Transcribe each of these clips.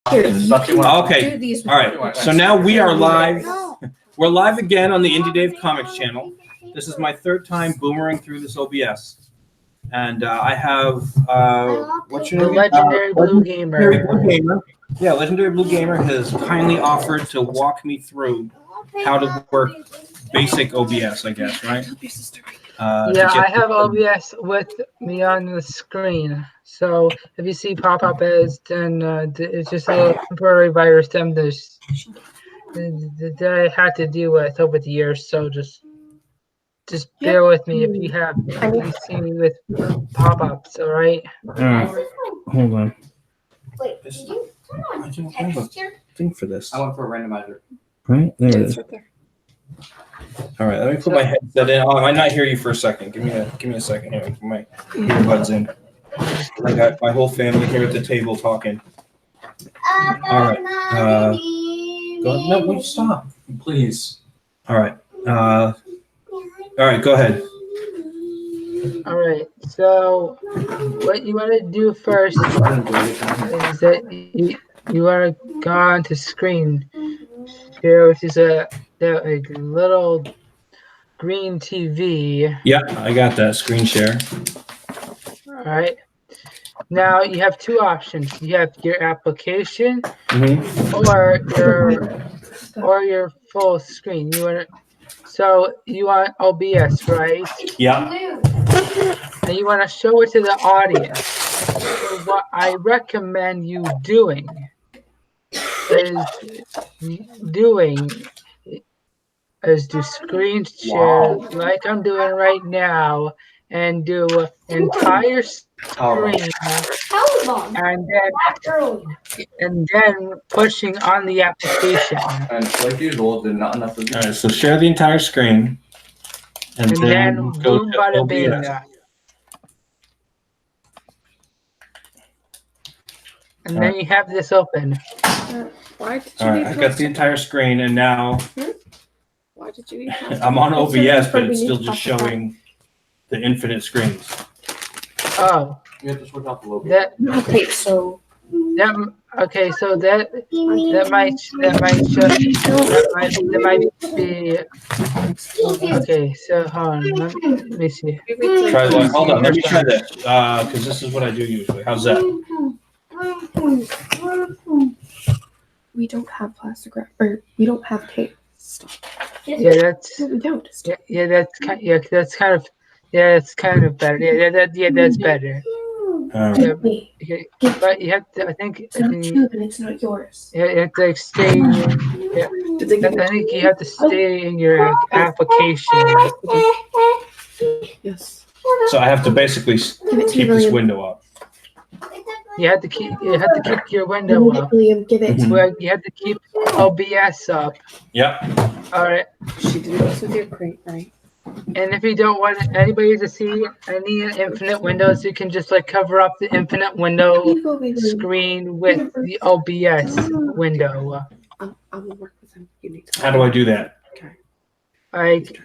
Here, you can Okay. do these with All right. So now we are live. We're live again on the Indie Dave Comics channel. This is my third time boomerang through this OBS. And I have, what's your The name? legendary Blue Gamer. Legendary Blue Gamer. Yeah, Legendary Blue Gamer has kindly offered to walk me through how to work basic OBS, I guess, right? Yeah, I have OBS with me on the screen. So if you see pop-up ads, then it's just a little temporary virus that I had to deal with over the years. So just bear with me if you see me with pop-ups. All right. All right. Hold on. Wait, did you turn on I don't have a thing for this. I went for a randomizer. Right? There it is. right there. All right, let me put my headset in. Oh, I might not hear you for a second. Give me a second here. Put my earbuds in. I got my whole family here at the table talking. All right. Go, no, will you stop, please? All right. All right. Go ahead. All right. So what you want to do first is that you want to go on to screen share, which is a little green TV. Yeah, I got that screen share. All right. Now you have two options. You have your application or your full screen. So you want OBS, right? Yeah. And you want to show it to the audience. So what I recommend you doing is do screen share like I'm doing right now, and do entire screen, and then pushing on the application. And like usual, did not enough. All right, so share the entire screen, and then go boom, to bada bing. OBS. And then you have this open. Why did you All right, I got the entire screen, and now Why did you I'm on OBS, but it's still just showing the infinite screens. Oh. You have to switch off the logo. Okay, so That might be okay. So hold on, let me see. Try that. Hold on, let me try that because this is what I do usually. How's that? we don't have plastic wrap, or we don't have tape. Stop. Yeah, that's No, we don't. that's kind of better. That's better. Yeah, but you have to. I think It's not tube, and it's not yours. Yeah, you have to like stay. Yeah, I think you have to stay in your application. Yes. So I have to basically keep this window up. You have to keep your window up. William, give it. Well, you have to keep OBS up. Yep. All right. She did this with your crate, right? And if you don't want anybody to see any infinite windows, you can just like cover up the infinite window screen with the OBS window. I will work with him. You need to. How do I do that? Okay. Like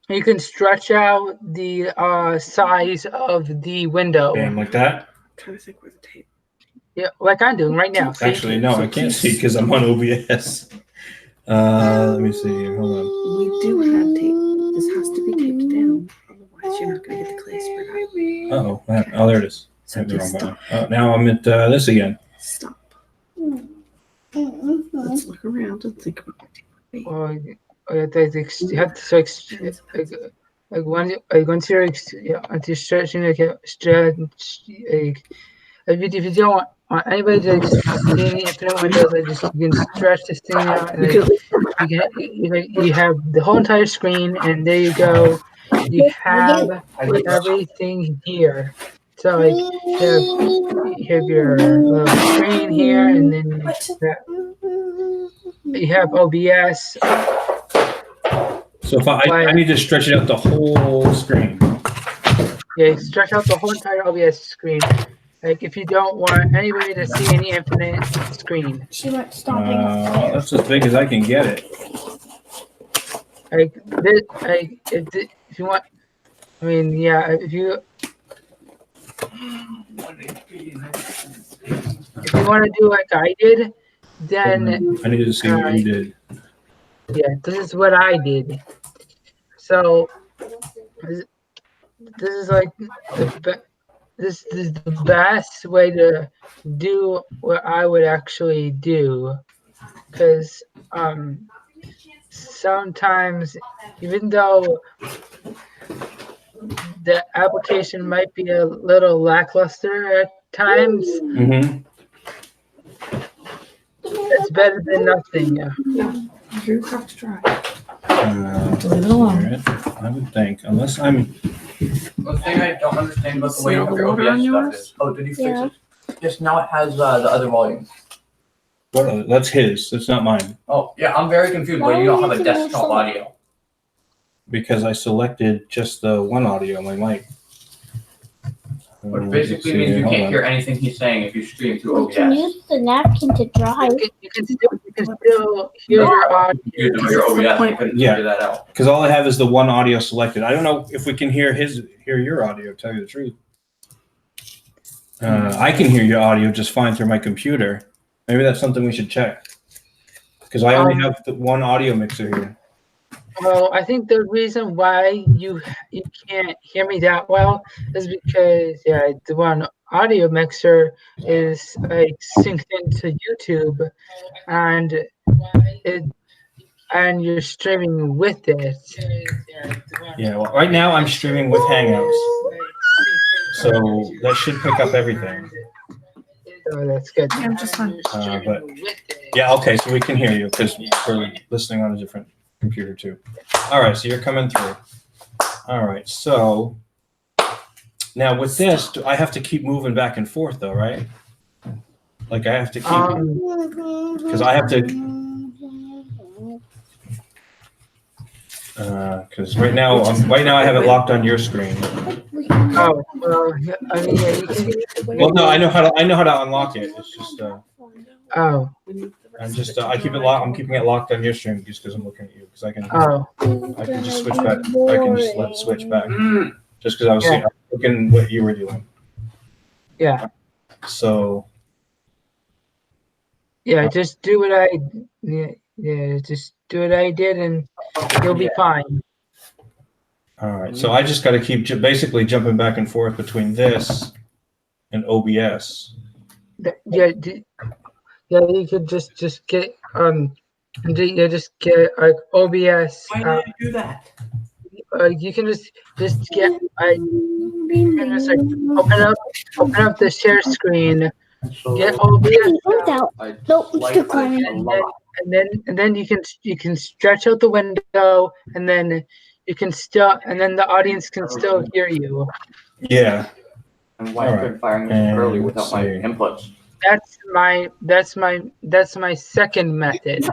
you can stretch out the size of the window. Bam, like that? I'm trying to think where the tape. Yeah, like I'm doing right now. Actually, no, I can't see because I'm on OBS. Let me see here. Hold on. We do have tape. This has to be taped down. Otherwise, you're not going to get the clay spread out. Oh, oh, there it is. So I have the wrong just button. stop. Oh, now I'm at this again. Stop. Let's look around and think about what tape would be. Or you have to like once you're stretching if you don't want anybody to see any infinite windows, you can stretch this thing out, and you have the whole entire screen, and there you go. You have everything here. So like you have your little screen here, and then you have OBS. So if I need to stretch it out the whole screen. Yeah, you stretch out the whole entire OBS screen. Like if you don't want anybody to see any infinite screen. She went stomping. That's as big as I can get it. Like this, if you want, I mean, yeah, if you want to do like I did, then I needed to see what you did. yeah, this is what I did. So this is like this is the best way to do what I would actually do, because sometimes even though the application might be a little lackluster at times, Mm-hmm. it's better than nothing. Drew cropped dry. Leave it alone. I would think, unless I'm. The thing I don't understand about the way See you all have the your water on OBS stuff yours? is. Oh, did you fix Yeah. it? Yes, now it has the other volume. What? That's his. That's not mine. Oh, yeah, I'm very confused why you don't have a desktop audio. Because I selected just the one audio on my mic. Which basically means you can't hear anything he's saying if you stream through We can OBS. use the napkin to dry. You can still hear your audio. You do your OBS, I couldn't Yeah. figure that out. Because all I have is the one audio selected. I don't know if we can hear your audio. To tell you the truth, I can hear your audio just fine through my computer. Maybe that's something we should check. Because I only have the one audio mixer here. Well, I think the reason why you can't hear me that well is because the one audio mixer is like synced into YouTube, and you're streaming with it. Yeah. Well, right now I'm streaming with Hangouts, so that should pick up everything. Oh, that's good. Yeah, I'm just fine. But yeah, okay. So we can hear you because we're listening on a different computer too. All right. So you're coming through. All right. So now with this, I have to keep moving back and forth though, right? Like I have to keep because I have to. Because right now I have it locked on your screen. Oh, well, I mean, yeah, you can. Well, no, I know how to unlock it. It's just Oh, I'm just I keep it locked. I'm keeping it locked on your stream just because I'm looking at you. Because I can just switch back. I can just let it switch back. Just because I was looking what you were doing. yeah. So Yeah, just do what I just do what I did, and you'll be fine. all right. So I just got to keep basically jumping back and forth between this and OBS. Yeah, you could just get just get like OBS. Why did you do that? You can just get you can just like open up the share screen, get OBS, and then you can stretch out the window, and then you can and then the audience can still hear you. Yeah. And why I couldn't fire this early without my inputs? That's my second method.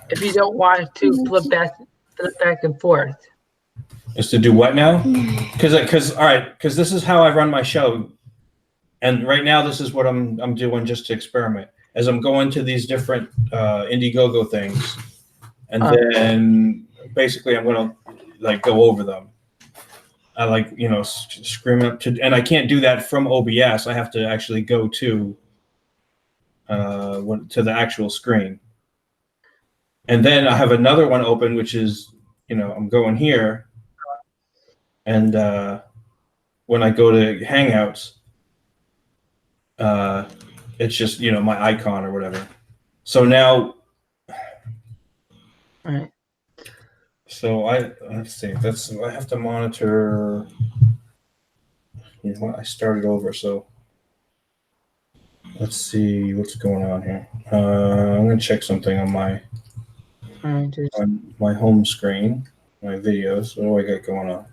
If you don't want to flip back and forth. Is to do what now? Because this is how I run my show, and right now this is what I'm doing just to experiment. As I'm going to these different Indiegogo things, and then basically I'm gonna like go over them. I like scream up to, and I can't do that from OBS. I have to actually go to the actual screen, and then I have another one open, which is I'm going here. And when I go to Hangouts, it's just my icon or whatever. So now, All right. So let's see. I have to monitor. You know what? I started over, so let's see what's going on here. I'm gonna check something on on my home screen, my videos. What do I got going on?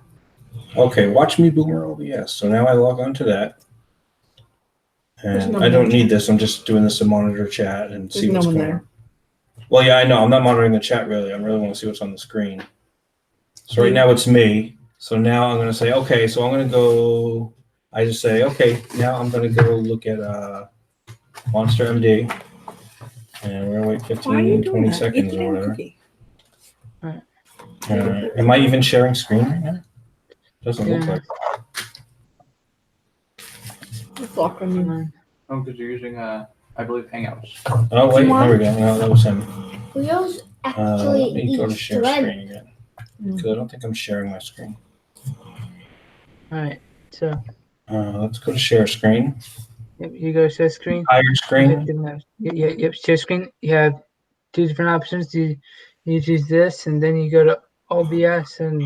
Okay, watch me Boomer OBS. So now I log on to that. And I don't need this. I'm just doing this to monitor chat and see what's going on. Well, yeah, I know. I'm not monitoring the chat really. I really want to see what's on the screen. So right now it's me. So now I'm going to say, okay, so I'm going to go. I just say, okay, now I'm going to go look at Monster MD. And we're going to wait 15, 20 seconds or whatever. Am I even sharing screen right now? Doesn't look like. It's locked on you. Oh, because you're using I believe Hangouts. Oh wait, there we go. No, that was him. Wheels Let actually me go to eats share thread. screen again because I don't think I'm sharing my screen. All right. So Let's go to share screen. you go to share screen. Higher screen. Yep, share screen. You have two different options. You choose this, and then you go to OBS and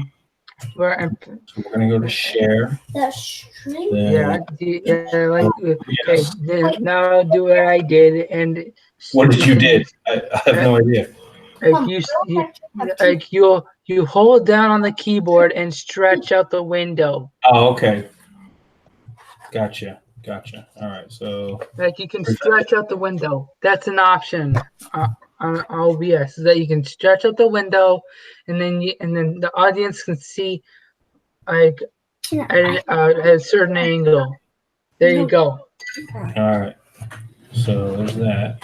where. So we're gonna go to share. That string. Yeah, Then, like okay. yes. Then now do what I did, and What did you did? I have no idea. like like you hold down on the keyboard and stretch out the window. Oh, okay. Gotcha. All right. So Like you can stretch out the window. That's an option on OBS. Is that you can stretch out the window, and then the audience can see like at a certain angle. There you go. all right. So there's that.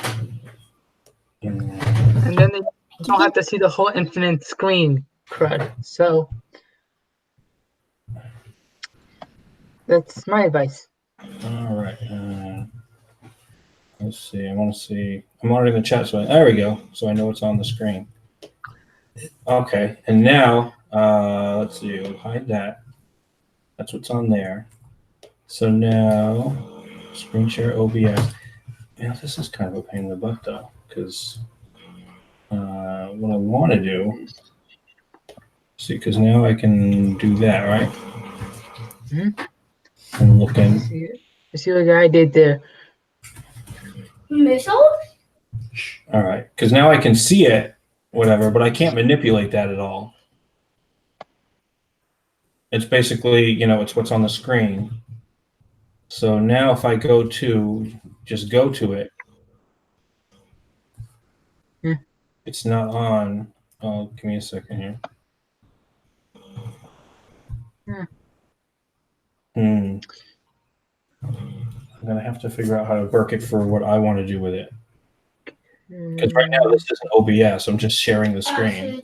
And then they don't have to see the whole infinite screen crud. So that's my advice. All right. Let's see. I want to see. I'm already in the chat, so there we go. So I know it's on the screen. Okay. And now, let's see. We'll hide that. That's what's on there. So now, screen share OBS. Yeah, this is kind of a pain in the butt though, because what I want to do. See, because now I can do that, right? Mm-hmm. And look in. See what I did there. Missiles? All right, because now I can see it, whatever, but I can't manipulate that at all. It's basically, it's what's on the screen. So now if I just go to it, it's not on. Oh, give me a second here. I'm going to have to figure out how to work it for what I want to do with it. Because right now this isn't OBS. I'm just sharing the screen.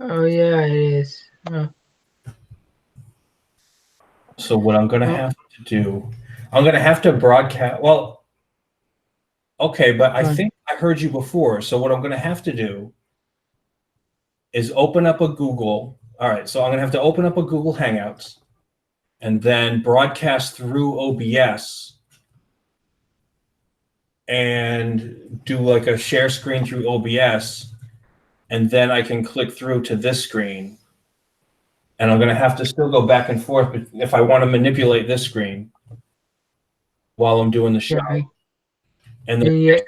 Oh, yeah, it is. Oh. So what I'm going to have to do, I'm going to have to broadcast. Well, okay, but I think I heard you before. So what I'm going to have to do is open up a Google. All right, so I'm going to have to open up a Google Hangouts and then broadcast through OBS and do like a share screen through OBS, and then I can click through to this screen. And I'm going to have to still go back and forth if I want to manipulate this screen while I'm doing the show. And then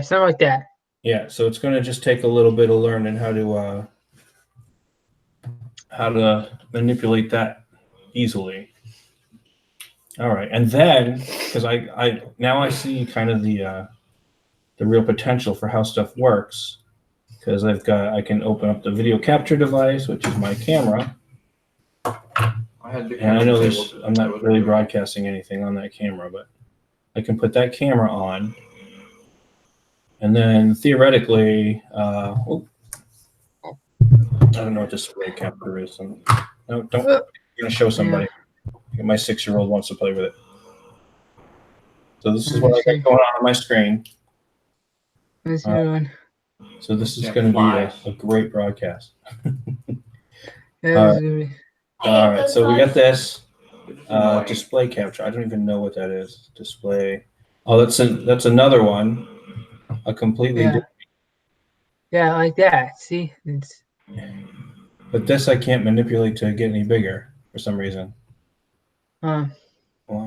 something like that. Yeah, so it's going to just take a little bit of learning how to manipulate that easily. All right, and then because I now I see kind of the real potential for how stuff works, because I can open up the video capture device, which is my camera. And I know I'm not really broadcasting anything on that camera, but I can put that camera on, and then theoretically, I don't know what display capture is. No, don't. I'm gonna show somebody. My 6-year-old wants to play with it. So this is what I got going on my screen. So this is going to be a great broadcast. All right, so we got this display capture. I don't even know what that is. Display. Oh, that's another one. A completely different. Yeah, like that. See, But this I can't manipulate to get any bigger for some reason. Why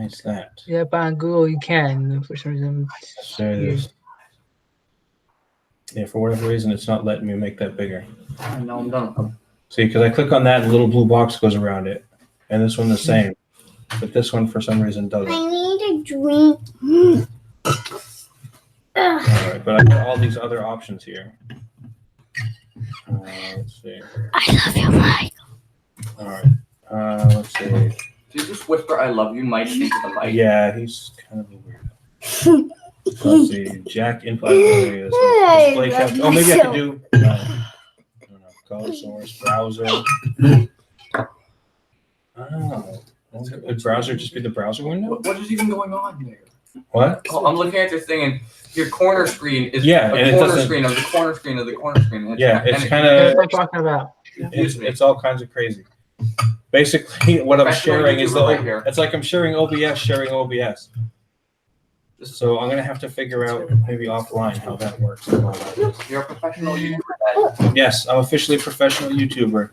is that? Yeah, but on Google you can for some reason. There it is. Yeah, for whatever reason, it's not letting me make that bigger. No, I'm done. See, because I click on that, and a little blue box goes around it, and this one the same, but this one for some reason doesn't. I need a drink. All right, but I got all these other options here. Let's see. I love you, Mike. All right. Let's see. Did you just whisper "I love you" Mike into the mic? Yeah, he's kind of a weirdo. Let's see. Jack input areas. Display capture. Oh, maybe I could do. I don't know. Color source browser. Oh. Would browser just be the browser window? What is even going on there? What? Oh, I'm looking at this thing, and your corner screen is Yeah, and a it corner doesn't- screen of the corner screen of the corner screen. Yeah, it's kind That's of what I'm talking about. it's all kinds of crazy. Basically, what I'm Professional sharing is YouTuber right here. it's like I'm sharing OBS. So I'm gonna have to figure out maybe offline how that works. You're a professional YouTuber. Dad. Yes, I'm officially a professional YouTuber.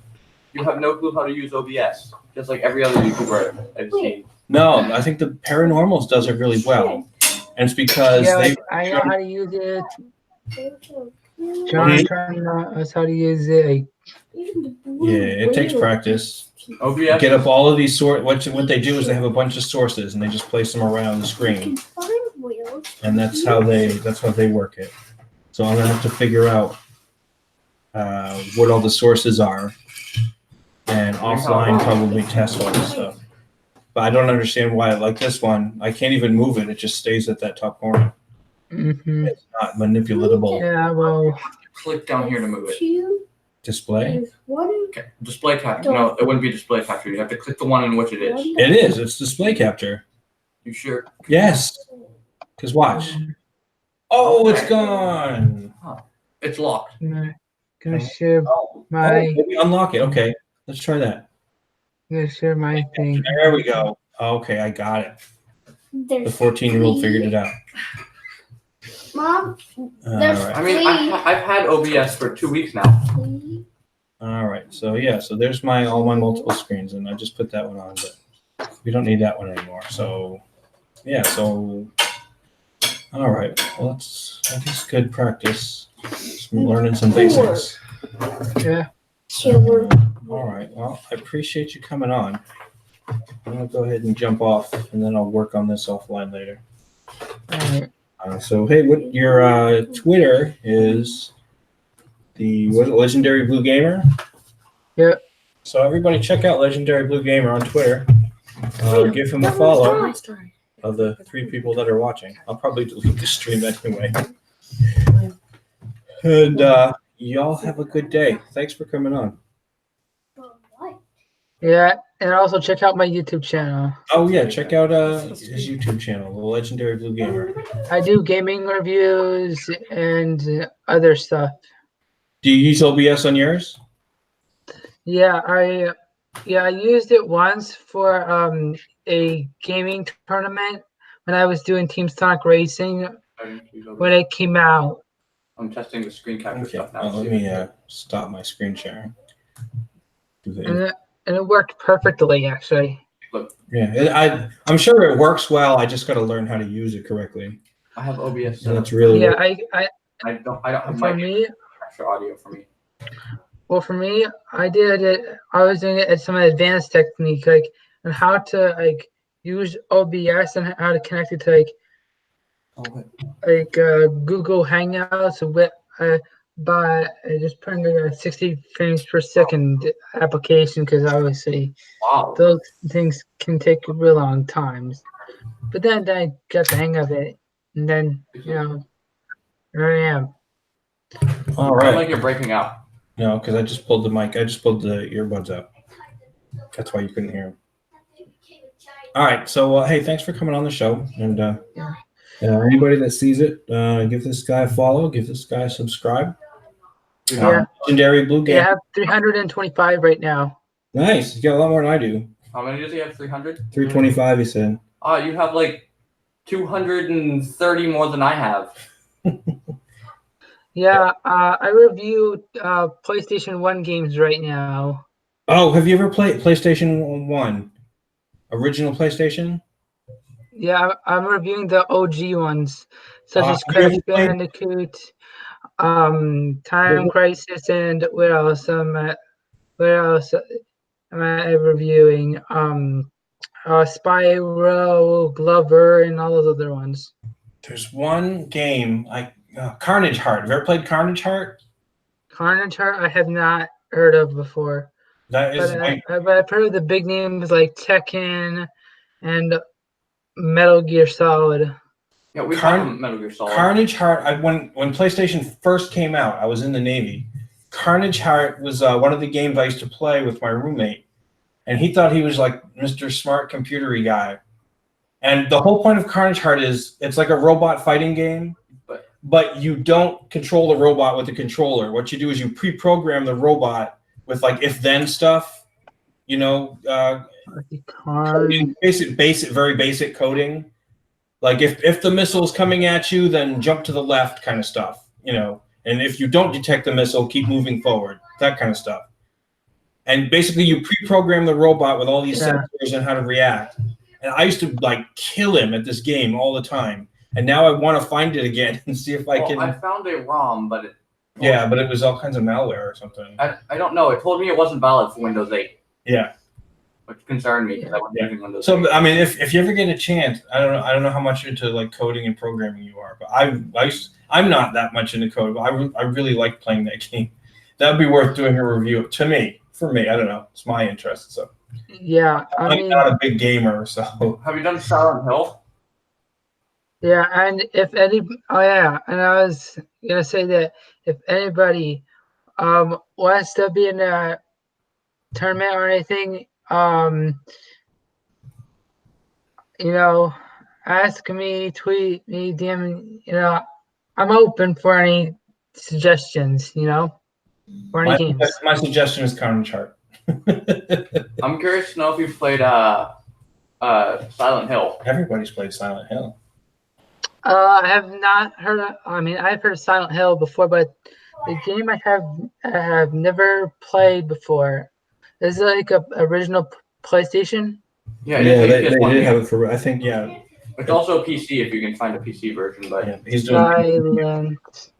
You have no clue how to use OBS, just like every other YouTuber I've seen. No, I think the Paranormals does it really well, and it's because Yeah, they. like, I know how to use it. John trying us how to use it. Yeah, it takes practice. OBS. Get up all of these what they do is they have a bunch of sources and they just place them around the screen, and that's how they work it. So I'm gonna have to figure out what all the sources are, and offline probably test all this stuff. But I don't understand why, like this one, I can't even move it. It just stays at that top corner. Mm-hmm. It's not manipulatable. Yeah, well, Click down here to move it. Display? Okay. Display capture. No, it wouldn't be display capture. You have to click the one in which it is. It is. It's display capture. You sure? Yes. Because watch. Oh, it's gone. It's locked. gonna share my Maybe unlock it. Okay. Let's try that. thing. There we go. Okay, I got it. The 14-year-old figured it out. Mom, All there's right. I mean, I've had OBS for 2 weeks now. All right. So yeah. So there's all my multiple screens, and I just put that one on, but we don't need that one anymore. So yeah. So all right. Well, I guess good practice. Just learning some basics. Yeah. All right. Well, I appreciate you coming on. I'm gonna go ahead and jump off, and then I'll work on this offline later. All right. So hey, what your Twitter is? Was it Legendary Blue Gamer? Yep. So everybody check out Legendary Blue Gamer on Twitter. Give him a follow of the 3 people that are watching. I'll probably delete the stream anyway. And y'all have a good day. Thanks for coming on. Yeah, and also check out my YouTube channel. Oh yeah, check out his YouTube channel, the Legendary Blue Gamer. I do gaming reviews and other stuff. Do you use OBS on yours? Yeah, I used it once for a gaming tournament when I was doing Team Sonic Racing when it came out. I'm testing the screen capture Okay. stuff now. Let me stop my screen sharing. And it worked perfectly, actually. Yeah, I'm sure it works well. I just got to learn how to use it correctly. I have OBS. So that's really Yeah, I don't have for mic me, capture audio for me. well, for me, I did it. I was doing it at some advanced technique, like on how to use OBS and how to connect it to Google Hangouts with by just putting a 60 frames per second application, because obviously Wow. those things can take a real long times. But then I got the hang of it, and then here I am. all Sound right. like you're breaking out. No, because I just pulled the mic. I just pulled the earbuds out. That's why you couldn't hear him. All right. So hey, thanks for coming on the show. And anybody that sees it, give this guy a follow. Give this guy a subscribe. Yeah. Legendary Blue I Game. have 325 right now. Nice. You got a lot more than I do. How many does he have? 300? 325, he said. Oh, you have like 230 more than I have. Yeah, I review PlayStation 1 games right now. Oh, have you ever played PlayStation 1? Original PlayStation? Yeah, I'm reviewing the OG ones, such as have you ever Crash played- Bandicoot, Time Crisis, and what else am I reviewing? Spyro, Glover, and all those other ones. There's one game, Carnage Heart. Have you ever played Carnage Heart? Carnage Heart, I have not heard of before. That is But I've heard of the big names like Tekken and Metal Gear Solid. Yeah, we have Metal Gear Solid. Carnage Heart. When PlayStation first came out, I was in the Navy. Carnage Heart was one of the games I used to play with my roommate, and he thought he was like Mr. Smart Computery guy. And the whole point of Carnage Heart is it's like a robot fighting game, but you don't control the robot with the controller. What you do is you pre-program the robot with like if-then stuff, you know, very basic coding. Like if the missile's coming at you, then jump to the left kind of stuff, you know. And if you don't detect the missile, keep moving forward, that kind of stuff. And basically you pre-program the robot with all these sensors and how to react. And I used to like kill him at this game all the time. And now I want to find it again and see if I can. I found a ROM, but it. Yeah, but it was all kinds of malware or something. I don't know. It told me it wasn't valid for Windows 8. Yeah. Which concerned me because I wasn't using Windows 8. So I mean, if you ever get a chance, I don't know how much into like coding and programming you are, but I'm not that much into code. But I really like playing that game. That would be worth doing a review for me. I don't know. It's my interest. So. Yeah, I'm not a big gamer, so. Have you done Silent Hill? Yeah, and and I was gonna say that if anybody wants to be in a tournament or anything, you know, ask me, tweet me, DM me, you know, I'm open for any suggestions, you know, for any games. My suggestion is Carnage Heart. I'm curious to know if you've played Silent Hill. Everybody's played Silent Hill. I have not heard of, I mean, I've heard of Silent Hill before, but the game I have never played before. Is it like a original PlayStation? Yeah, they did have it for, I think, yeah. It's also PC if you can find a PC version, but yeah, he's doing Silent.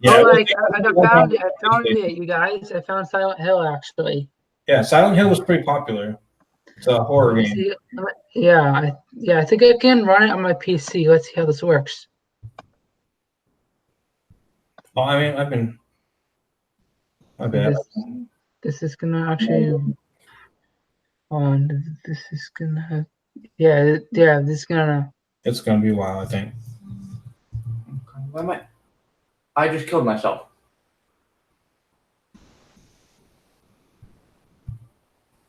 Yeah, oh, like, I found it, you guys. I found Silent Hill, actually. Yeah, Silent Hill was pretty popular. It's a horror game. See, yeah, I think I can run it on my PC. Let's see how this works. Oh, I mean, my bad. This is gonna actually. This is gonna. Yeah, this is gonna. It's gonna be a while, I think. Why am I just killed myself.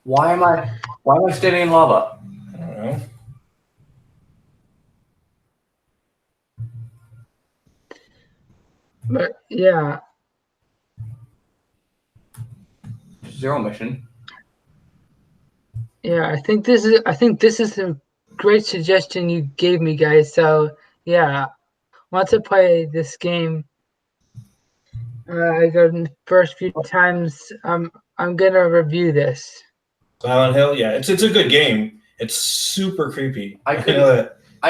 Why am I standing in lava? I don't know. But yeah. Zero mission. Yeah, I think this is a great suggestion you gave me, guys. So yeah, once I play this game, I go the first few times. I'm gonna review this. Silent Hill, yeah, it's a good game. It's super creepy. I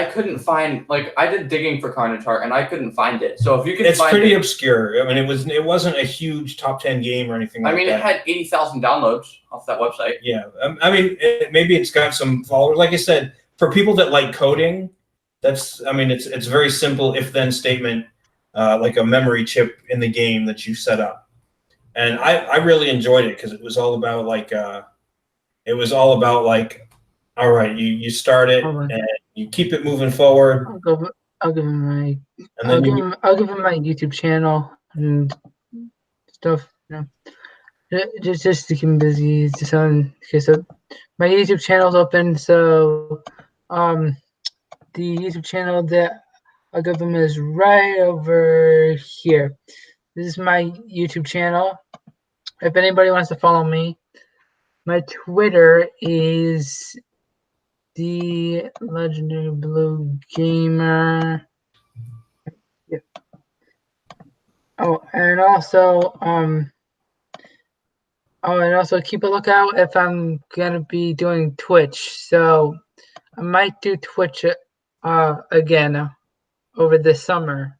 couldn't find, like, I did digging for Carnage Heart and I couldn't find it. So if you could, it's pretty obscure. I mean, it wasn't a huge top 10 game or anything. I mean, it had 80,000 downloads off that website. Yeah, I mean, maybe it's got some followers. Like I said, for people that like coding, it's very simple if-then statement, like a memory chip in the game that you set up. And I really enjoyed it because it was all about like, all right, you start it and you keep it moving forward. I'll give him my YouTube channel and stuff. You know, just to keep him busy. Okay, so my YouTube channel's open. So, the YouTube channel that I'll give him is right over here. This is my YouTube channel. If anybody wants to follow me, my Twitter is the Legendary Blue Gamer. Yeah. Oh, and also keep a lookout if I'm gonna be doing Twitch. So I might do Twitch again over the summer.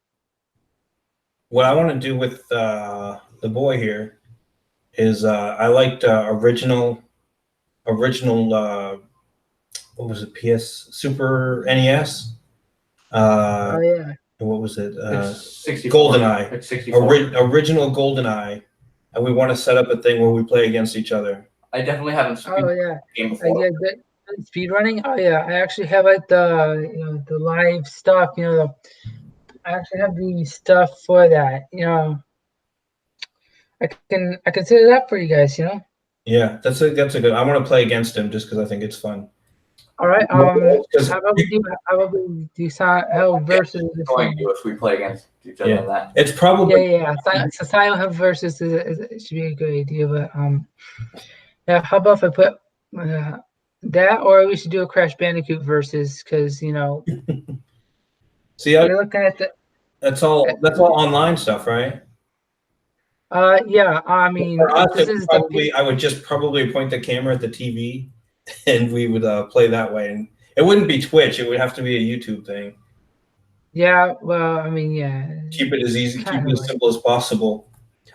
What I want to do with the boy here is I liked original what was it, PS Super NES? Oh yeah. What was it? 64. GoldenEye. It's 64. Original GoldenEye, and we want to set up a thing where we play against each other. I definitely haven't seen the game before. Yeah, speed running. Oh yeah, I actually have like the the live stuff. I actually have the stuff for that. I can set it up for you guys. Yeah, that's a good. I want to play against him just because I think it's fun. All right. Because- How about we do Silent versus Going to if we play against each other on that. It's probably Yeah. So Silent Hill versus should be a good idea, but yeah. How about if I put that, or we should do a Crash Bandicoot versus, because see. you're looking at the. That's all online stuff, right? Yeah. I mean, For us, this is the. I would just probably point the camera at the TV, and we would play that way. And it wouldn't be Twitch; it would have to be a YouTube thing. Yeah. Well, I mean, yeah. Keep it as easy, keep it as simple as possible.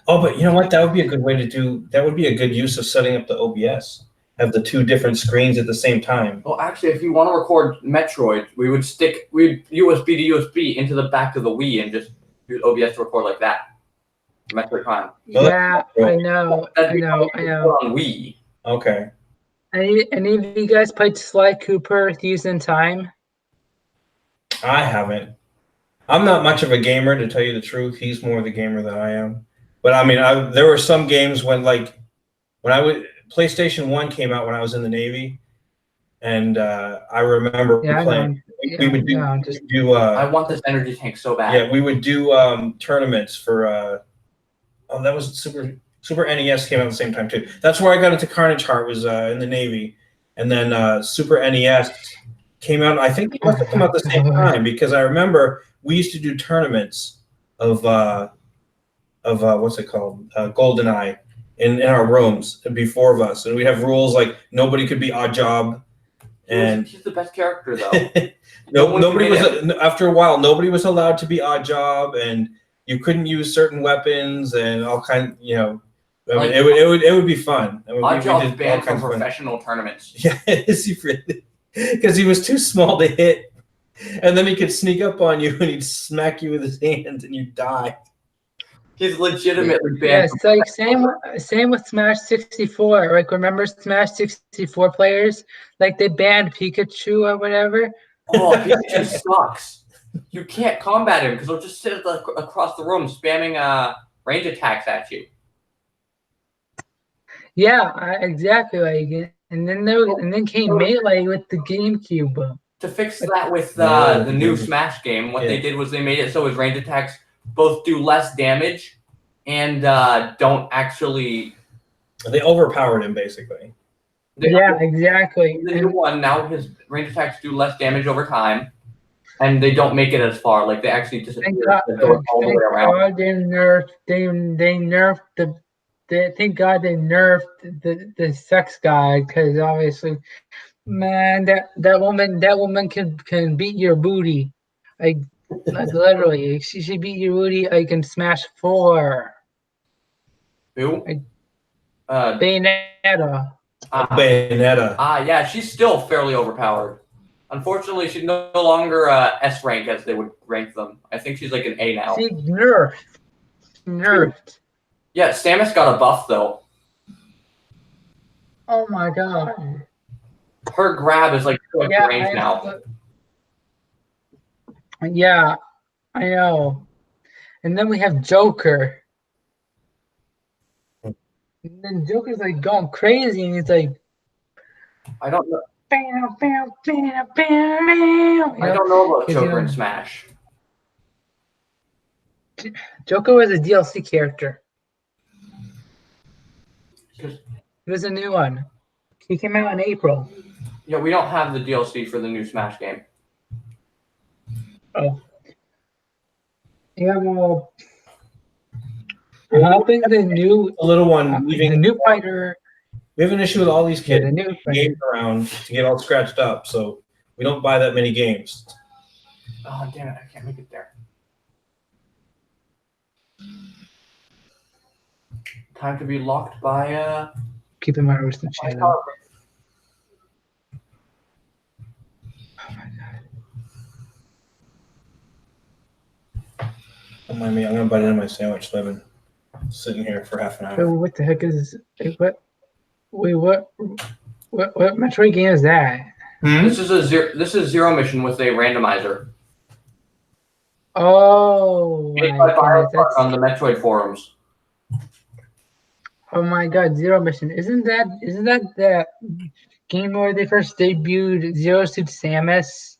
Oh, but you know what? That would be a good way to do. That would be a good use of setting up the OBS. Have the two different screens at the same time. Well, actually, if you want to record Metroid, we'd USB to USB into the back of the Wii and just use OBS to record like that. Metroid Prime. Yeah, I know. On Wii. Okay. Any of you guys played Sly Cooper Thieves in Time? I haven't. I'm not much of a gamer, to tell you the truth. He's more the gamer than I am. But I mean, there were some games when PlayStation 1 came out when I was in the Navy, and I remember playing. We would do. I want this energy tank so bad. Yeah, we would do tournaments for. That was Super NES came out at the same time too. That's where I got into Carnage Heart, was in the Navy, and then Super NES came out. I think it must have come out at the same time, because I remember we used to do tournaments of what's it called, GoldenEye, in our rooms. It'd be 4 of us, and we'd have rules like nobody could be Odd Job, and he's the best character though. nobody was after a while. Nobody was allowed to be Odd Job, and you couldn't use certain weapons and all kind. I mean, it would be fun. Odd Job's banned from professional tournaments. Yeah, is he really? Because he was too small to hit, and then he could sneak up on you and he'd smack you with his hand and you'd die. He's legitimately banned. Yeah, it's like same with Smash 64. Like, remember Smash 64 players? Like, they banned Pikachu or whatever. Oh, Pikachu sucks. You can't combat him because he'll just sit across the room spamming range attacks at you. Yeah, exactly. Like, and then came Melee with the GameCube. To fix that with the new Smash game, what they did was they made it so his range attacks both do less damage and don't actually. They overpowered him basically. Yeah, exactly. The new one, now his range attacks do less damage over time, and they don't make it as far. Like, they actually just Thank go all the way around. God they nerfed thank God they nerfed the sex guy, because obviously, man, that woman can beat your booty, like literally. She beat your booty like in Smash 4. Who? Bayonetta. Bayonetta. Yeah, she's still fairly overpowered. Unfortunately, she's no longer S rank as they would rank them. I think she's like an A now. She's nerfed. Yeah, Samus got a buff though. Oh my god. Her grab is like range now. Yeah, I know. And then we have Joker. And then Joker's like going crazy, and he's like, I don't know. I don't know about Joker in Smash. Joker was a DLC character. It was a new one. He came out in April. Yeah, we don't have the DLC for the new Smash game. Oh. Yeah, well, I think the new little one leaving the new fighter. We have an issue with all these kids games around to get all scratched up, so we don't buy that many games. Oh damn it! I can't make it there. Time to be locked by Keep in mind, the channel. Oh my god! Don't mind me. I'm gonna bite into my sandwich. So I've been sitting here for half an hour. So what the heck is what? Wait, what Metroid game is that? This is Zero Mission with a randomizer. Oh, made by BioWare on the Metroid forums. Oh my God, Zero Mission. Isn't that the game where they first debuted Zero Suit Samus?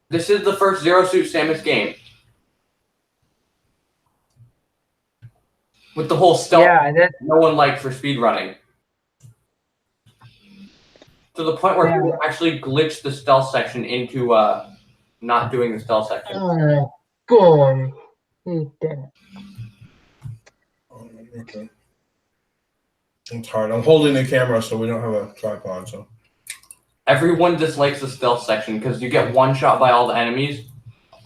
This is the first Zero Suit Samus game. With the whole stealth Yeah, that no one liked for speedrunning. To the point where Yeah. people actually glitched the stealth section into not doing the stealth section. Oh boy. He did it. Okay. It's hard. I'm holding the camera so we don't have a tripod. So Everyone dislikes the stealth section because you get one shot by all the enemies.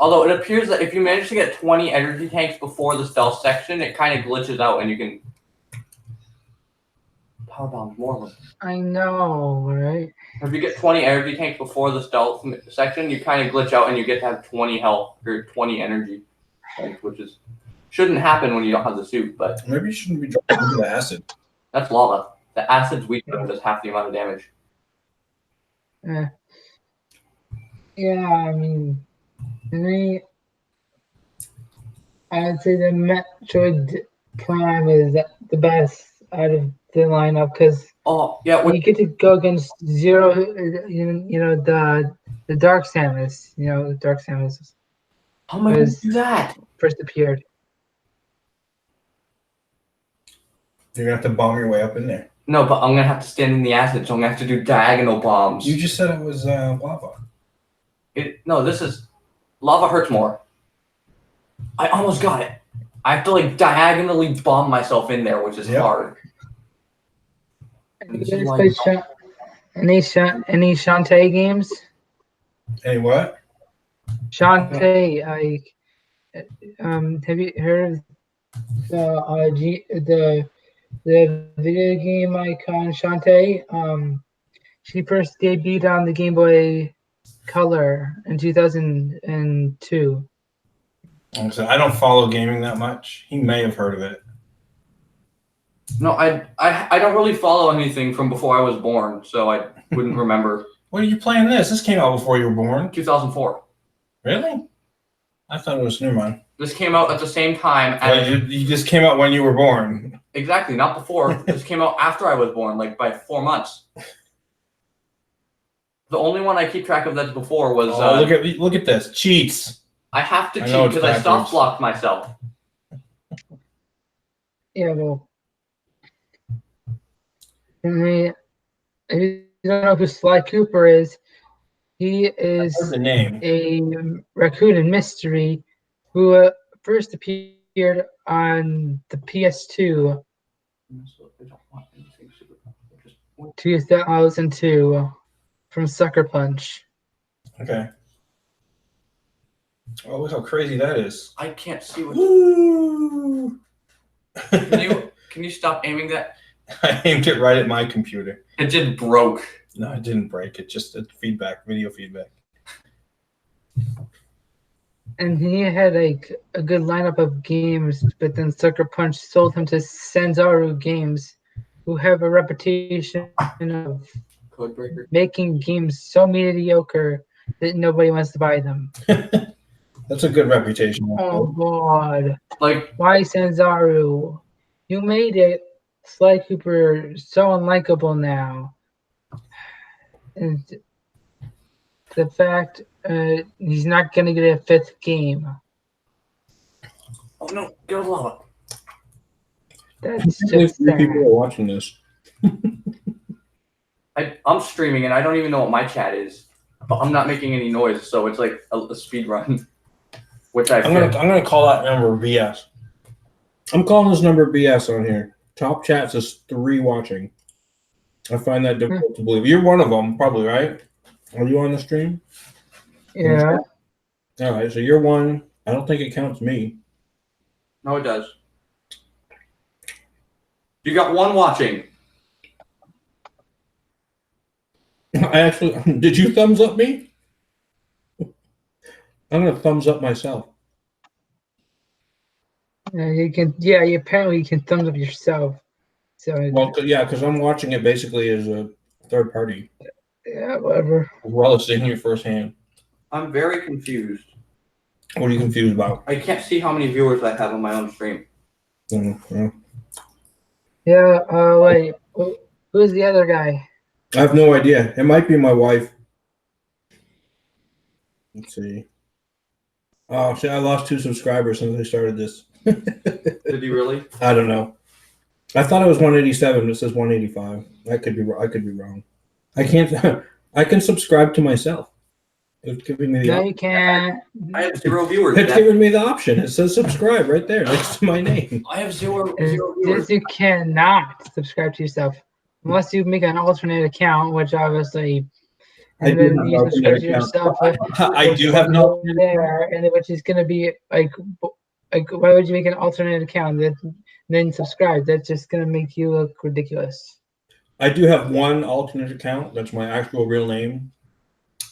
Although it appears that if you manage to get 20 energy tanks before the stealth section, it kind of glitches out and you can power bomb more of them. I know, right? If you get 20 energy tanks before the stealth section, you kind of glitch out and you get to have 20 health or 20 energy tanks, which is shouldn't happen when you don't have the suit, but maybe you shouldn't be dropping into the acid. that's lava. The acid's weak and does half the amount of damage. Yeah, I mean, to me, I'd say the Metroid Prime is the best out of the lineup because Oh yeah, you get to go against Zero, you know the Dark Samus, the Dark Samus how am I going to was do that? first appeared. You're gonna have to bomb your way up in there. No, but I'm gonna have to stand in the acid, so I'm gonna have to do diagonal bombs. You just said it was lava. No, this is lava hurts more. I almost got it. I have to like diagonally bomb myself in there, which is Yep. hard. You guys play any Shantae games? Hey, what? Shantae, have you heard of the video game icon Shantae? She first debuted on the Game Boy Color in 2002. So I don't follow gaming that much. He may have heard of it. No, I don't really follow anything from before I was born, so I wouldn't remember. What are you playing this? This came out before you were born. 2004. Really? I thought it was never mind. This came out at the same time Well, as you just came out when you were born. exactly, not before. This came out after I was born, like by 4 months. The only one I keep track of that's before was Look at this. Cheats. I have to I know cheat it's because I soft backwards. blocked myself. Yeah, well, I mean, if you don't know who Sly Cooper is, he is What's the name? a raccoon in Mystery who first appeared on the PS2 2002 from Sucker Punch. Okay. Oh, look how crazy that is. I can't see what. Woo! Can you stop aiming that? I aimed it right at my computer. It just broke. No, it didn't break. It just feedback, video feedback. And he had like a good lineup of games, but then Sucker Punch sold him to Sanzaru Games, who have a reputation of Codebreaker. making games so mediocre that nobody wants to buy them. That's a good reputation. Oh God! Like Why Sanzaru? You made it. Sly Cooper so unlikable now. And the fact he's not gonna get a fifth game. oh no, get a lava. That's Only just 3 people sad. are watching this. I'm streaming and I don't even know what my chat is, but I'm not making any noise, so it's like a speed run, which I'm gonna call that number BS. I'm calling this number BS on here. Top chat says 3 watching. I find that difficult to believe. You're one of them, probably, right? Are you on the stream? Yeah. All right, so you're one. I don't think it counts me. No, it does. You got 1 watching. I actually did. You thumbs up me? I'm gonna thumbs up myself. You can. Yeah, you apparently can thumbs up yourself. So Well, yeah, because I'm watching it basically as a third party, yeah, whatever. as well as seeing it firsthand. I'm very confused. What are you confused about? I can't see how many viewers I have on my own stream. Mhm. Yeah. Wait. Who's the other guy? I have no idea. It might be my wife. Let's see. Oh, shit, I lost 2 subscribers since I started this. Did you really? I don't know. I thought it was 187. It says 185. I could be wrong. I can't. I can subscribe to myself. It's giving me the No, option. you can't. I have 0 viewers. It's Jack. giving me the option. It says subscribe right there next to my name. I have zero Yes, viewers. you cannot subscribe to yourself unless you make an alternate account, which obviously, I and do then have you an subscribe alternate to yourself. I do have no. There, and then which is going to be like, why would you make an alternate account that then subscribe? That's just going to make you look ridiculous. I do have one alternate account. That's my actual real name,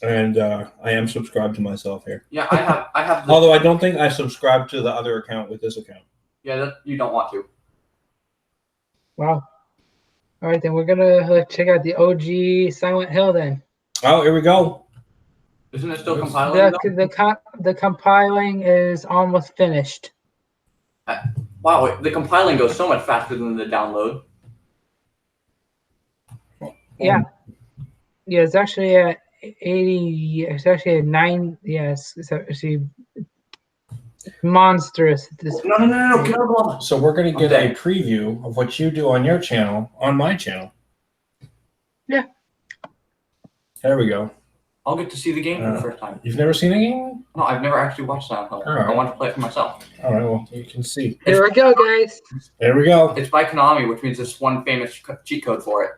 and I am subscribed to myself here. Yeah, I have. Although I don't think I subscribed to the other account with this account. Yeah, that you don't want to. Wow. All right, then we're gonna check out the OG Silent Hill then. Oh, here we go. Isn't it still compiling? The compiling is almost finished. Wow, the compiling goes so much faster than the download. Yeah. Yeah, it's actually at 80. It's actually at 9. Yes, it's actually monstrous. No. Get on. So we're going to get Okay. a preview of what you do on your channel on my channel. Yeah. There we go. I'll get to see the game for the first time. You've never seen a game? No, I've never actually watched Silent Hill. Alright. I want to play it for myself. All right, well, you can see. Here we go, guys. There we go. It's by Konami, which means there's one famous cheat code for it.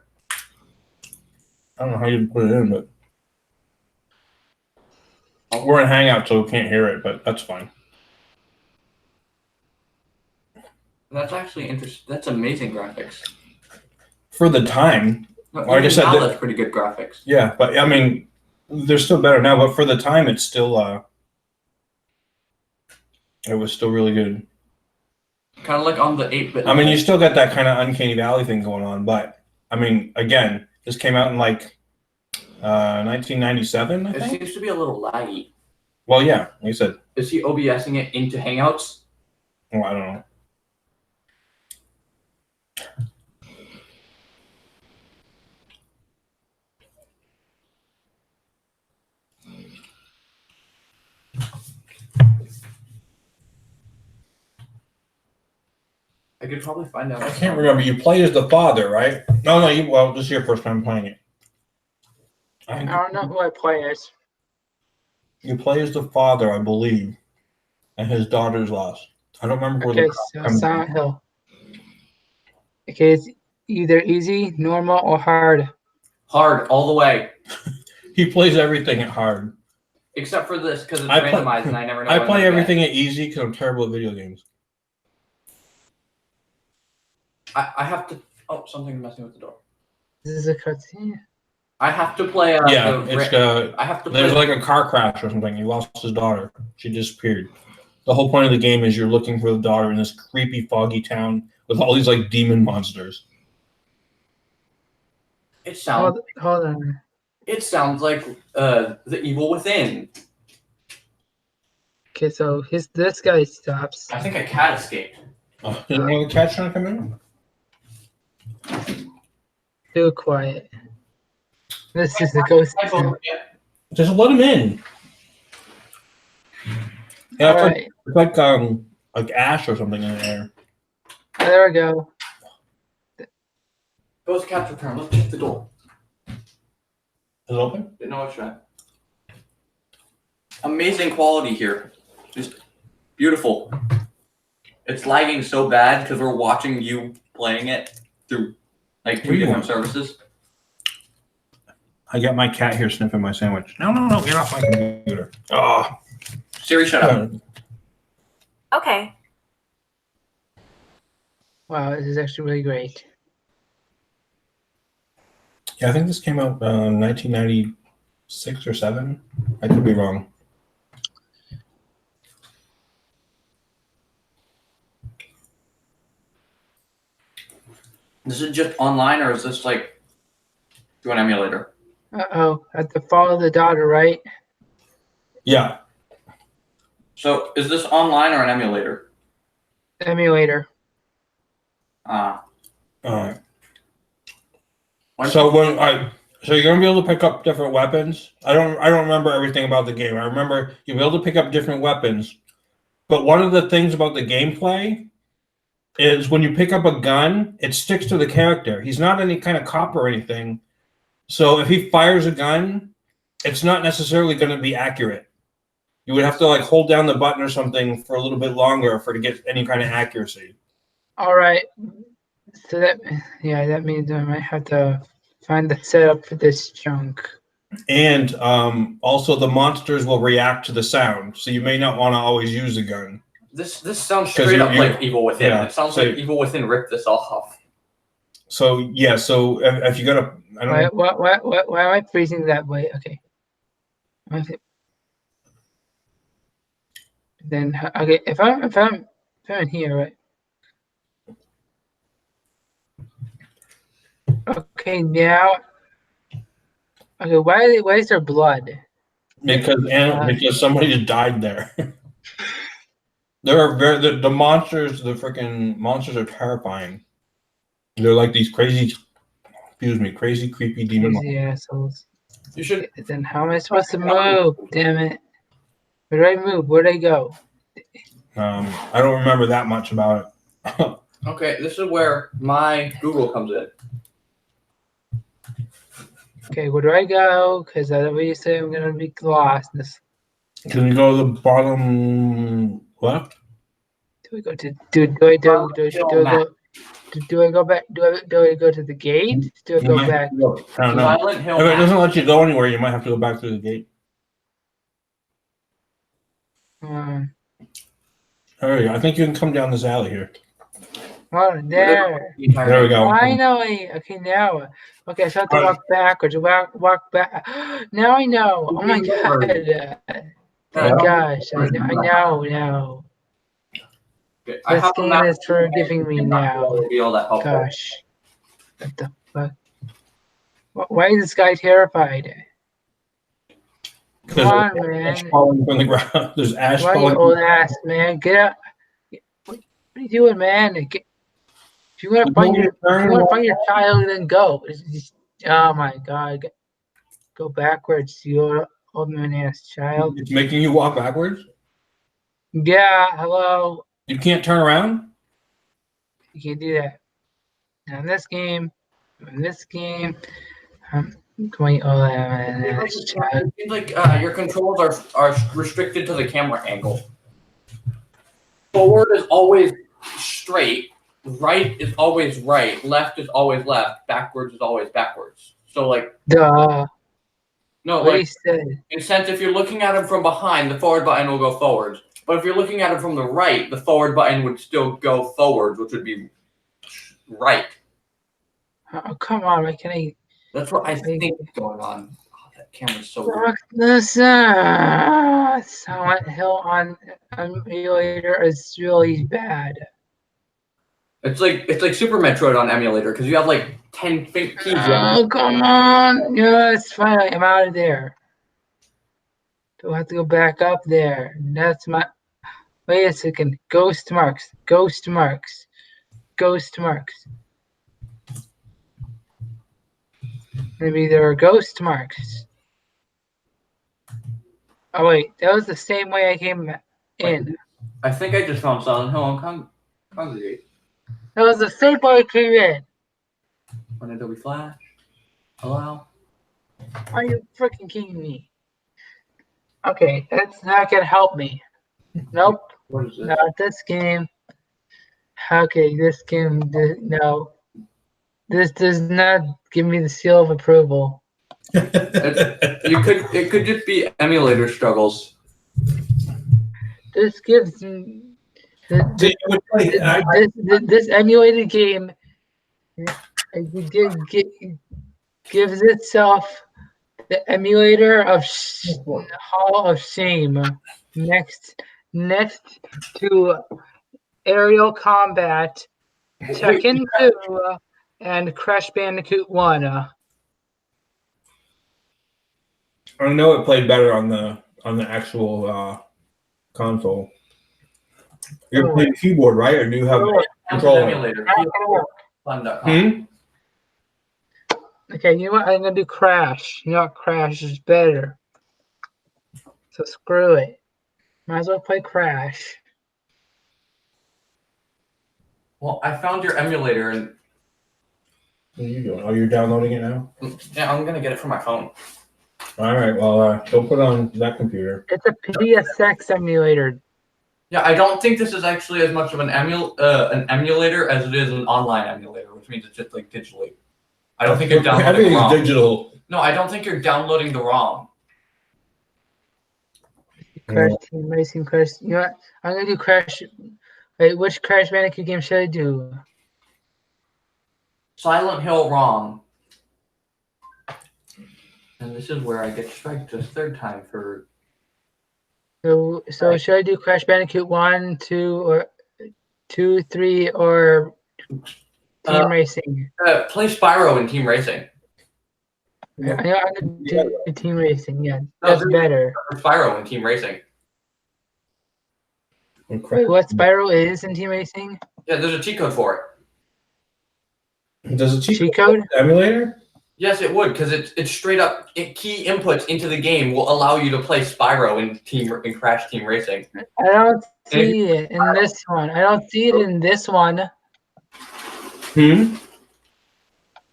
I don't know how you put it in, but we're in Hangout, so we can't hear it, but that's fine. That's actually interesting. That's amazing graphics. For the time, No, Like I even said, now, the- that's pretty good graphics. yeah, but I mean, they're still better now, but for the time, it's still, it was still really good. Kind of like on the 8-bit. I mean, you still got that kind of uncanny valley thing going on, but I mean, again, this came out in like 1997, I It think. seems to be a little laggy. Well, yeah, like you said. Is he OBSing it into Hangouts? Well, I don't know. I could probably find out. I can't remember. You play as the father, right? No, well, this is your first time playing it. I don't know who I play as. You play as the father, I believe, and his daughter's lost. I don't remember where Okay, the so comes Silent Hill. Okay, it's either easy, normal, or hard. Hard, all the way. He plays everything at hard. Except for this, because it's I play- randomized and I never know I what play I'm gonna everything at easy because I'm terrible at video games. get. I have to. Oh, something messing with the door. This is a cutscene. I have to play. Yeah, it's I have to play. there's like a car crash or something. He lost his daughter. She disappeared. The whole point of the game is you're looking for the daughter in this creepy, foggy town with all these like demon monsters. It sounds. Hold on. It sounds like the Evil Within. Okay, so this guy stops. I think a cat escaped. Oh, is one of the cats trying to come in? Too quiet. This is the ghost. Yeah. Just let him in. Yeah, All it's right, like ash or something in there. there we go. Ghost cat's return. Let's check the door. Is it open? Didn't know what should. Amazing quality here. Just beautiful. It's lagging so bad because we're watching you playing it through like 2 different services. I got my cat here sniffing my sandwich. No, get off my computer. Oh. Siri, shut up. Okay. Wow, this is actually really great. Yeah, I think this came out 1996 or 7. I could be wrong. This is just online, or is this like through an emulator? Uh-oh, at the fall of the daughter, right? Yeah. So is this online or an emulator? Emulator. Ah, All right. So so you're gonna be able to pick up different weapons. I don't remember everything about the game. I remember you'll be able to pick up different weapons. But one of the things about the gameplay is when you pick up a gun, it sticks to the character. He's not any kind of cop or anything. So if he fires a gun, it's not necessarily going to be accurate. You would have to like hold down the button or something for a little bit longer to get any kind of accuracy. All right. So that means I might have to find the setup for this chunk. And also the monsters will react to the sound, so you may not want to always use a gun. This sounds straight up like Evil Within. Yeah, it sounds like Evil Within ripped this off. So yeah, so if you gotta, I don't know. Why am I freezing that way? Okay. Then okay, if I'm in here, right? Okay, now. Okay, why is there blood? Because somebody just died there. There are the monsters. The freaking monsters are terrifying. They're like these crazy, crazy creepy demon. Crazy assholes. You should. Then how am I supposed to move? Damn it! Where do I move? Where do I go? I don't remember that much about it. Okay, this is where my Google comes in. Okay, where do I go? Because obviously I'm gonna be lost. Can you go to the bottom left? Do I go to do I go back? Do I go to the gate? Do I go back? I don't know. Silent Hill If it map. doesn't let you go anywhere, you might have to go back through the gate. There you go. I think you can come down this alley here. Oh, there. There we go. Finally. Okay, now. Okay, so I have to walk backwards. Walk back. Now I know. Oh my god. Oh my gosh. I know now. Okay, This game is forgiving me now. Gosh. Gosh. What the fuck? Why is this guy terrified? Come on, Ash man. falling from the ground. There's ash Why you falling. old ass, man? Get up. What are you doing, man? If you want to find your child, then go. Oh my god. Go backwards, you old man ass child. It's making you walk backwards? Yeah, hello. You can't turn around? You can't do that. Now in this game, I'm going old man ass child. It seems like your controls are restricted to the camera angle. Forward is always straight, right is always right, left is always left, backwards is always backwards. So like Duh. no, What like he said. in a sense, if you're looking at him from behind, the forward button will go forwards. But if you're looking at him from the right, the forward button would still go forwards, which would be right. Oh, come on, man. Can I? That's what I think is going on. Oh, that camera's so weird. Fuck this. Silent Hill on emulator is really bad. It's like Super Metroid on emulator because you have like 10 keys. Oh, come on. Yes, finally, I'm out of there. Do I have to go back up there? That's my. Wait a second. Ghost marks. Ghost marks. Ghost marks. Maybe there are ghost marks. Oh, wait. That was the same way I came in. I think I just found Silent Hill on Congregate. That was the same way I came in. On Adobe Flash. Allow. Are you freaking kidding me? Okay, that's not gonna help me. Nope, What is this? not this game. Okay, this game, no. This does not give me the seal of approval. It could just be emulator struggles. This gives me this emulated game gives itself the emulator of Hall of Shame next to Aerial Combat, Tekken 2, and Crash Bandicoot 1. I know it played better on the actual console. You're playing keyboard, right? Or do you have controller? Emulator. Fun.com. Okay, you know what? I'm gonna do Crash. You know what? Crash is better. So screw it. Might as well play Crash. Well, I found your emulator and What are you doing? Oh, you're downloading it now? yeah, I'm gonna get it from my phone. All right. Well, don't put it on that computer. It's a PSX emulator. Yeah, I don't think this is actually as much of an emulator as it is an online emulator, which means it's just like digitally. I don't think you're downloading the Everything's ROM. digital. No, I don't think you're downloading the ROM. Crash Team Racing Crash. You know what? I'm gonna do Crash. Wait, which Crash Bandicoot game should I do? Silent Hill ROM. And this is where I get striked a third time for. So should I do Crash Bandicoot 1, 2, or 2, 3, or Team Racing? Play Spyro in Team Racing. I'm gonna do Team Racing. Yeah, that's better. Spyro in Team Racing. Wait, what Spyro is in Team Racing? Yeah, there's a cheat code for Does it cheat code emulator? Yes, it would, because it's straight up key inputs into the game will allow you to play Spyro in Crash Team Racing. I don't see it in this one. I don't see it in this one. I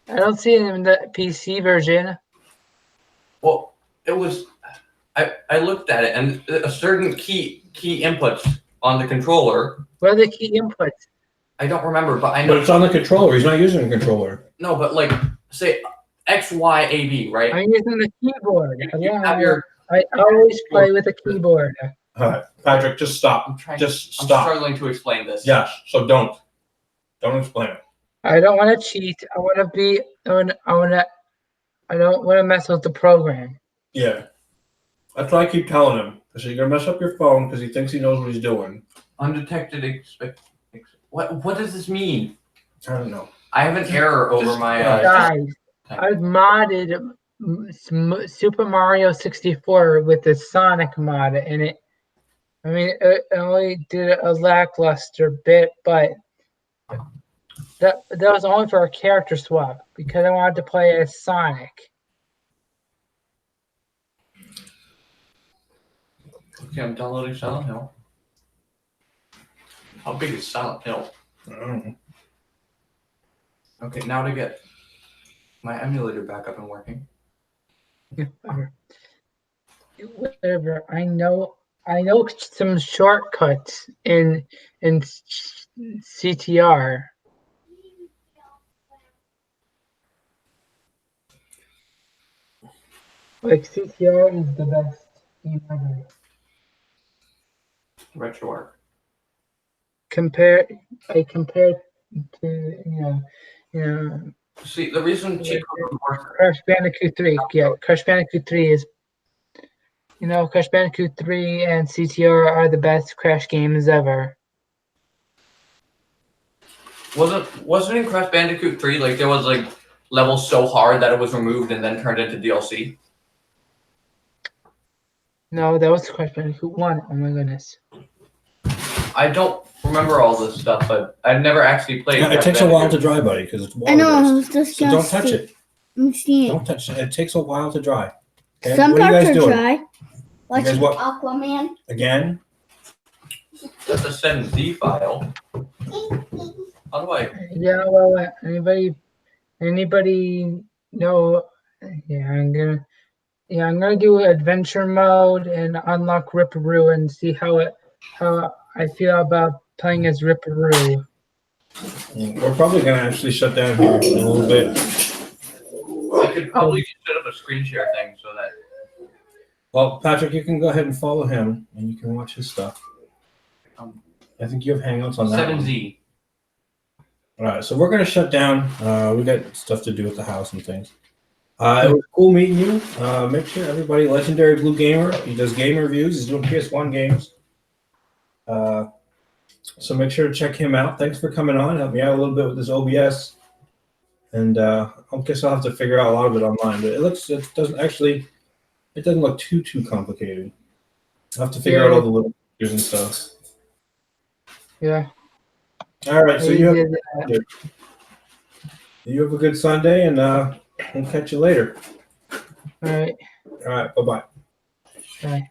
don't see it in the PC version. Well, it was. I looked at it, and a certain key inputs on the controller. What are the key inputs? I don't remember, but I know. But it's on the controller. He's not using a controller. No, but like say X, Y, A, B, right? I'm using the keyboard. You I always play with a keyboard. All right, Patrick, just stop. I'm stop. struggling to explain this. Yes. So don't explain it. I don't want to cheat. I want to be. I don't want to mess with the program. Yeah. That's what I keep telling him. I said, you're going to mess up your phone because he thinks he knows what he's doing. Undetected What does this mean? I don't know. I have an error over my. Guys, I've modded Super Mario 64 with the Sonic mod, and it only did a lackluster bit, but that was only for a character swap because I wanted to play as Sonic. Okay, I'm downloading Silent Hill. How big is Silent Hill? I don't know. Okay, now to get my emulator back up and working. Whatever. I know some shortcuts in CTR. Like CTR is the best game ever. RetroArch. I compared to you know See, the reason cheat code would work. Crash Bandicoot 3. Yeah, Crash Bandicoot 3 is Crash Bandicoot 3 and CTR are the best Crash games ever. Wasn't in Crash Bandicoot 3 like there was like levels so hard that it was removed and then turned into DLC? No, that was Crash Bandicoot 1. Oh my goodness. I don't remember all this stuff, but I've never actually played. Yeah, it takes a while to dry, buddy, because it's water. I know, I was just so gonna don't touch it. I'm seeing it. Don't touch it. It takes a while to dry. Okay? Some What are you parts guys are doing? dry. You Watch guys what? Aquaman. Again? That's a send file. How do I? Yeah, well, anybody know? Yeah, I'm gonna do adventure mode and unlock Ripperoo and see how I feel about playing as Ripperoo. We're probably going to actually shut down here in a little bit. I could probably set up a screen share thing so that. Well, Patrick, you can go ahead and follow him, and you can watch his stuff. I think you have Hangouts on that 7Z. All right, so we're going to shut down. We got stuff to do at the house and things. It was cool meeting you. Make sure everybody, Legendary Blue Gamer, he does game reviews. He's doing PS1 games. So make sure to check him out. Thanks for coming on. Help me out a little bit with this OBS. And I guess I'll have to figure out a lot of it online. But it doesn't look too complicated. I'll have to figure out all the little features and stuff. Yeah. All right, so you have. You have a good Sunday, and we'll catch you later. All right. All right. Bye-bye. Bye.